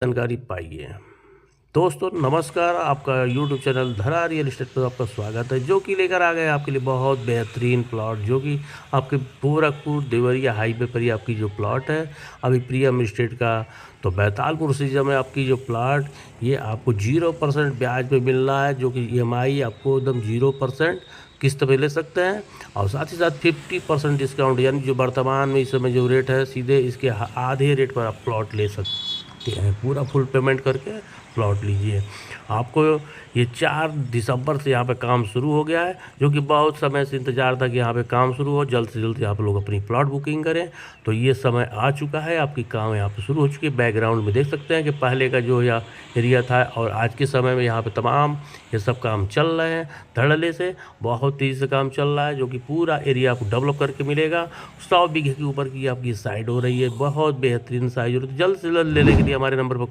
जानकारी पाइए। दोस्तों नमस्कार, आपका यूट्यूब चैनल धरा रियल एस्टेट पर आपका स्वागत है, जो कि लेकर आ गए आपके लिए बहुत बेहतरीन प्लॉट, जो कि आपके गोरखपुर देवरिया हाईवे पर ही आपकी जो प्लॉट है अभी प्रियम एस्टेट का। तो बैतालपुर सीजन में आपकी जो प्लॉट ये आपको 0% ब्याज पे मिल रहा है, जो कि EMI आपको एकदम 0% किस्त पे ले सकते हैं। और साथ ही साथ 50% डिस्काउंट, यानी जो वर्तमान में इस समय जो रेट है सीधे इसके आधे रेट पर आप प्लॉट ले सकते हैं। पूरा फुल पेमेंट करके प्लॉट लीजिए। आपको ये 4 दिसंबर से यहाँ पे काम शुरू हो गया है, जो कि बहुत समय से इंतज़ार था कि यहाँ पे काम शुरू हो, जल्द से जल्द आप लोग अपनी प्लॉट बुकिंग करें। तो ये समय आ चुका है, आपकी काम यहाँ पे शुरू हो चुकी है। बैकग्राउंड में देख सकते हैं कि पहले का जो यह एरिया था और आज के समय में यहाँ पे तमाम ये सब काम चल रहे हैं धड़ल्ले से, बहुत तेज़ी से काम चल रहा है, जो कि पूरा एरिया आपको डेवलप करके मिलेगा। 100 बीघे के ऊपर की आपकी साइड हो रही है, बहुत बेहतरीन साइज हो रही है। जल्द से जल्द लेने के लिए हमारे नंबर पर